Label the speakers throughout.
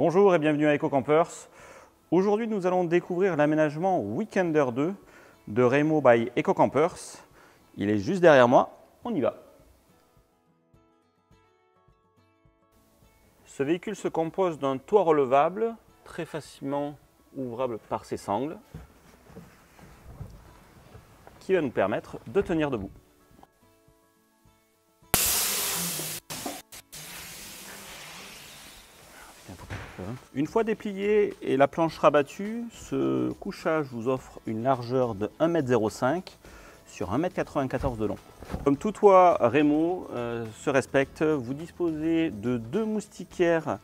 Speaker 1: Bonjour et bienvenue à EcoCampers. Aujourd'hui, nous allons découvrir l'aménagement Weekender 2 de Remo by EcoCampers. Il est juste derrière moi, on y va. Ce véhicule se compose d'un toit relevable, très facilement ouvrable par ses sangles, qui va nous permettre de tenir debout. Une fois déplié et la planche rabattue, ce couchage vous offre une largeur de 1,05 m sur 1,94 m de long. Comme tout toit Remo se respecte, vous disposez de deux moustiquaires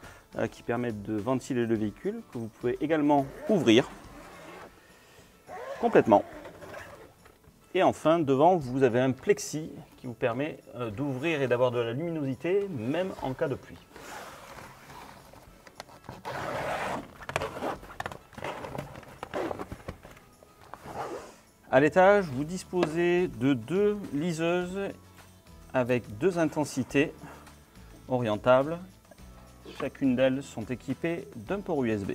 Speaker 1: qui permettent de ventiler le véhicule, que vous pouvez également ouvrir complètement. Et enfin, devant, vous avez un plexi qui vous permet d'ouvrir et d'avoir de la luminosité, même en cas de pluie. À l'étage, vous disposez de deux liseuses avec deux intensités orientables. Chacune d'elles sont équipées d'un port USB.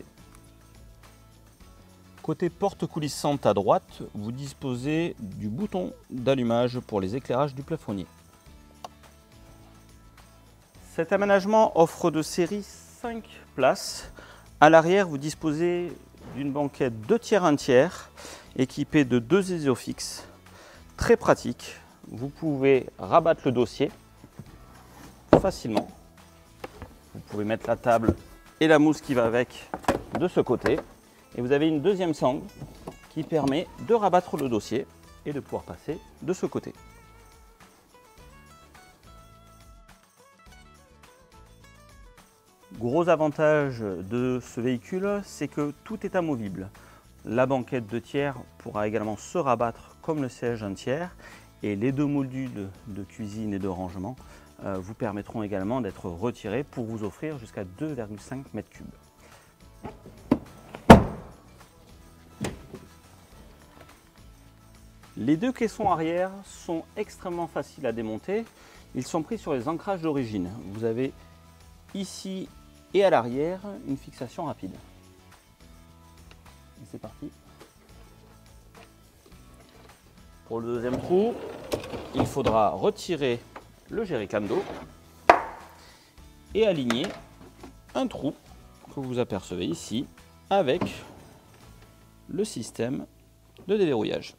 Speaker 1: Côté porte coulissante à droite, vous disposez du bouton d'allumage pour les éclairages du plafonnier. Cet aménagement offre de série 5 places. À l'arrière, vous disposez d'une banquette 2/3 équipée de deux Isofix, très pratique. Vous pouvez rabattre le dossier facilement. Vous pouvez mettre la table et la mousse qui va avec de ce côté. Et vous avez une deuxième sangle qui permet de rabattre le dossier et de pouvoir passer de ce côté. Gros avantage de ce véhicule, c'est que tout est amovible. La banquette 2/3 pourra également se rabattre comme le siège 1/3 et les deux modules de cuisine et de rangement vous permettront également d'être retirés pour vous offrir jusqu'à 2,5 m3. Les deux caissons arrière sont extrêmement faciles à démonter. Ils sont pris sur les ancrages d'origine. Vous avez ici et à l'arrière une fixation rapide. Et c'est parti. Pour le deuxième trou, il faudra retirer le jerrycan d'eau et aligner un trou que vous apercevez ici avec le système de déverrouillage.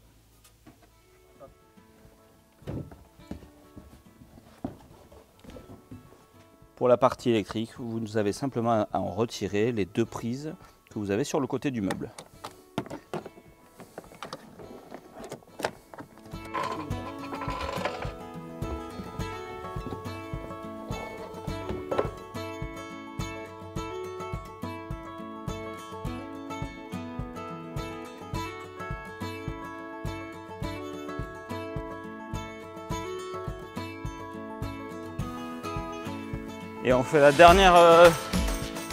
Speaker 1: Pour la partie électrique, vous avez simplement à en retirer les deux prises que vous avez sur le côté du meuble. Et on fait la dernière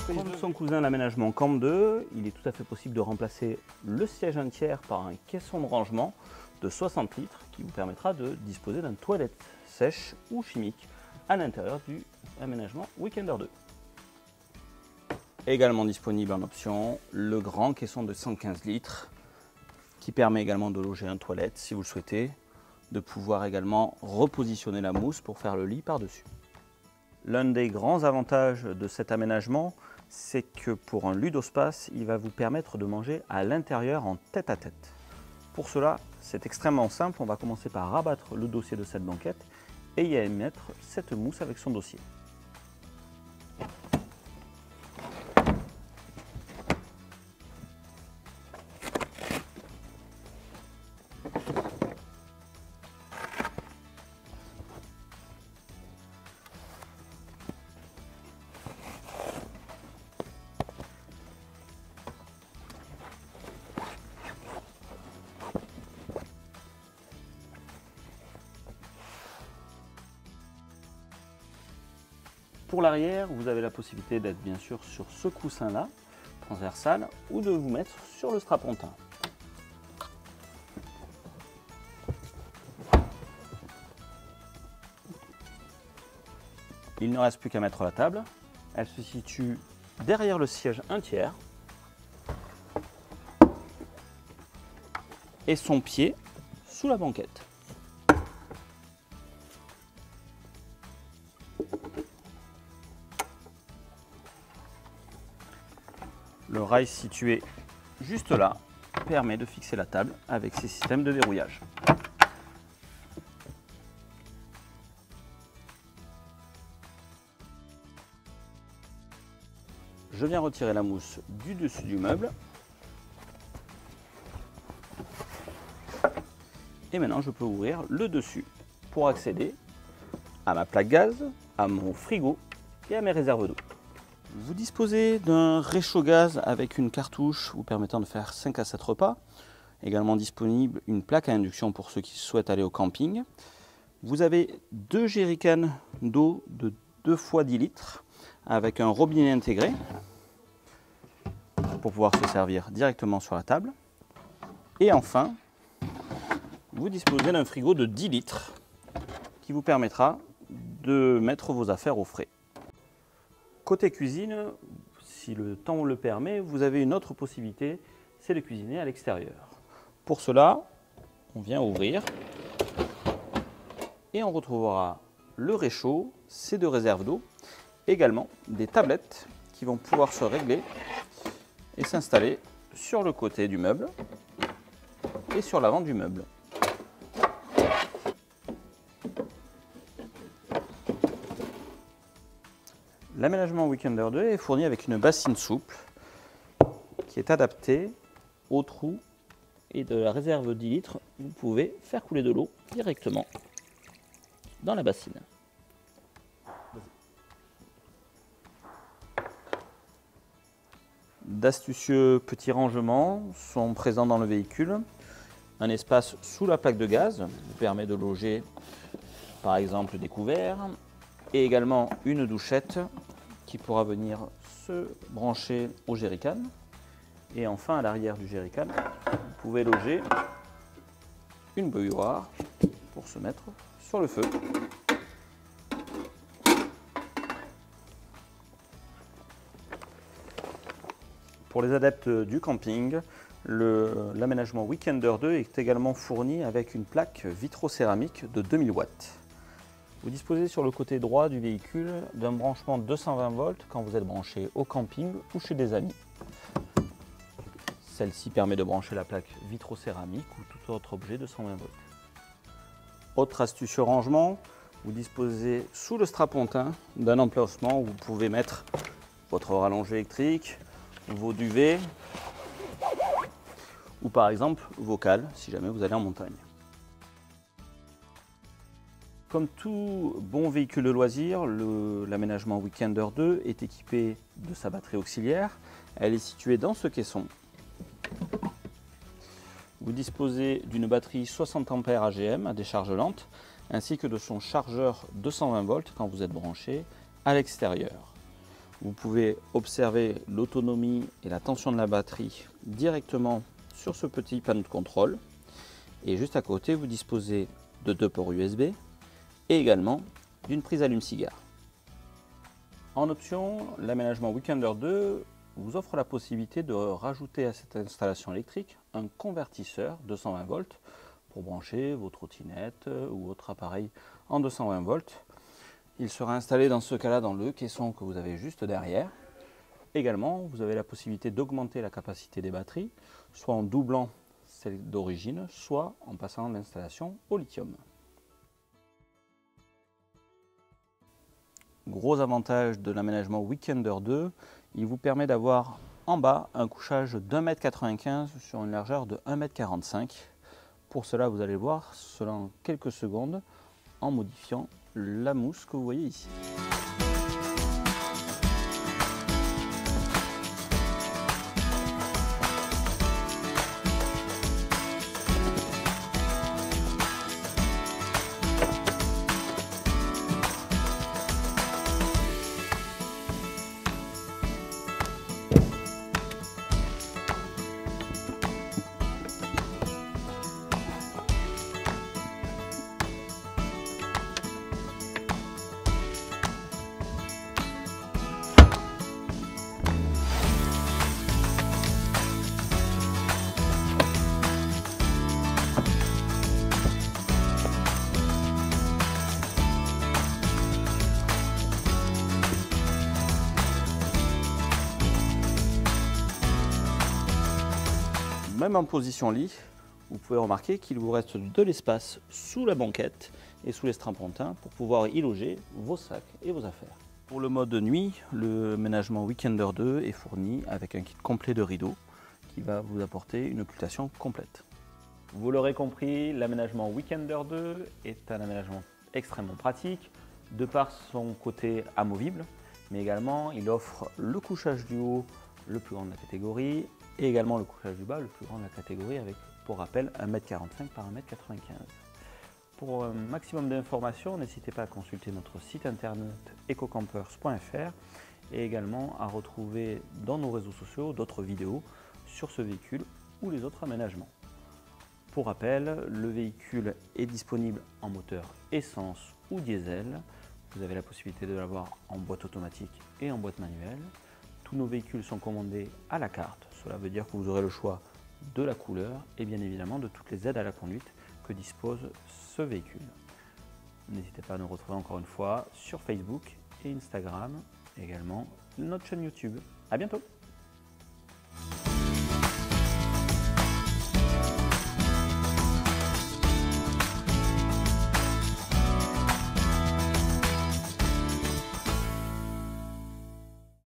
Speaker 1: comme son cousin, l'aménagement Camp 2. Il est tout à fait possible de remplacer le siège 1/3 par un caisson de rangement de 60 litres qui vous permettra de disposer d'une toilette sèche ou chimique à l'intérieur du aménagement Weekender 2. Également disponible en option, le grand caisson de 115 litres qui permet également de loger une toilette si vous le souhaitez, de pouvoir également repositionner la mousse pour faire le lit par-dessus. L'un des grands avantages de cet aménagement, c'est que pour un ludospace, il va vous permettre de manger à l'intérieur en tête-à-tête. Pour cela, c'est extrêmement simple. On va commencer par rabattre le dossier de cette banquette et y mettre cette mousse avec son dossier. Pour l'arrière, vous avez la possibilité d'être bien sûr sur ce coussin-là, transversal, ou de vous mettre sur le strapontin. Il ne reste plus qu'à mettre la table. Elle se situe derrière le siège un tiers et son pied sous la banquette. Le rail situé juste là permet de fixer la table avec ses systèmes de verrouillage. Je viens retirer la mousse du dessus du meuble. Et maintenant, je peux ouvrir le dessus pour accéder à ma plaque gaz, à mon frigo et à mes réserves d'eau. Vous disposez d'un réchaud gaz avec une cartouche vous permettant de faire 5 à 7 repas. Également disponible une plaque à induction pour ceux qui souhaitent aller au camping. Vous avez 2 jerrycans d'eau de 2 fois 10 litres avec un robinet intégré pour pouvoir se servir directement sur la table. Et enfin, vous disposez d'un frigo de 10 litres qui vous permettra de mettre vos affaires au frais. Côté cuisine, si le temps le permet, vous avez une autre possibilité, c'est de cuisiner à l'extérieur. Pour cela, on vient ouvrir et on retrouvera le réchaud, ces 2 réserves d'eau, également des tablettes qui vont pouvoir se régler et s'installer sur le côté du meuble et sur l'avant du meuble. L'aménagement Weekender 2 est fourni avec une bassine souple qui est adaptée au trou et de la réserve 10 litres. Vous pouvez faire couler de l'eau directement dans la bassine. D'astucieux petits rangements sont présents dans le véhicule. Un espace sous la plaque de gaz vous permet de loger par exemple des couverts et également une douchette qui pourra venir se brancher au jerrycan. Et enfin à l'arrière du jerrycan, vous pouvez loger une bouilloire pour se mettre sur le feu. Pour les adeptes du camping, l'aménagement Weekender 2 est également fourni avec une plaque vitrocéramique de 2000 watts. Vous disposez sur le côté droit du véhicule d'un branchement 220 volts quand vous êtes branché au camping ou chez des amis. Celle-ci permet de brancher la plaque vitrocéramique ou tout autre objet de 120 volts. Autre astucieux rangement, vous disposez sous le strapontin d'un emplacement où vous pouvez mettre votre rallonge électrique, vos duvets ou par exemple vos cales si jamais vous allez en montagne. Comme tout bon véhicule de loisir, l'aménagement Weekender 2 est équipé de sa batterie auxiliaire. Elle est située dans ce caisson. Vous disposez d'une batterie 60 A AGM à décharge lente, ainsi que de son chargeur 220 volts quand vous êtes branché à l'extérieur. Vous pouvez observer l'autonomie et la tension de la batterie directement sur ce petit panneau de contrôle. Et juste à côté, vous disposez de 2 ports USB et également d'une prise allume-cigare. En option, l'aménagement Weekender 2 vous offre la possibilité de rajouter à cette installation électrique un convertisseur 220 volts pour brancher vos trottinettes ou autre appareil en 220 volts. Il sera installé dans ce cas-là dans le caisson que vous avez juste derrière. Également, vous avez la possibilité d'augmenter la capacité des batteries, soit en doublant celle d'origine, soit en passant l'installation au lithium. Gros avantage de l'aménagement Weekender 2, il vous permet d'avoir en bas un couchage d'1,95 m sur une largeur de 1,45 m. Pour cela, vous allez voir cela en quelques secondes en modifiant la mousse que vous voyez ici. même en position lit, vous pouvez remarquer qu'il vous reste de l'espace sous la banquette et sous les strapontins pour pouvoir y loger vos sacs et vos affaires. Pour le mode nuit, le ménagement Weekender 2 est fourni avec un kit complet de rideaux qui va vous apporter une occultation complète. Vous l'aurez compris, l'aménagement Weekender 2 est un aménagement extrêmement pratique de par son côté amovible, mais également il offre le couchage du haut le plus grand de la catégorie et également le couchage du bas le plus grand de la catégorie avec, pour rappel, 1,45 m par 1,95 m. Pour un maximum d'informations, n'hésitez pas à consulter notre site internet ecocampers.fr et également à retrouver dans nos réseaux sociaux d'autres vidéos sur ce véhicule ou les autres aménagements. Pour rappel, le véhicule est disponible en moteur essence ou diesel. Vous avez la possibilité de l'avoir en boîte automatique et en boîte manuelle. Tous nos véhicules sont commandés à la carte. Cela veut dire que vous aurez le choix de la couleur et bien évidemment de toutes les aides à la conduite que dispose ce véhicule. N'hésitez pas à nous retrouver encore une fois sur Facebook et Instagram, et également notre chaîne YouTube. À bientôt!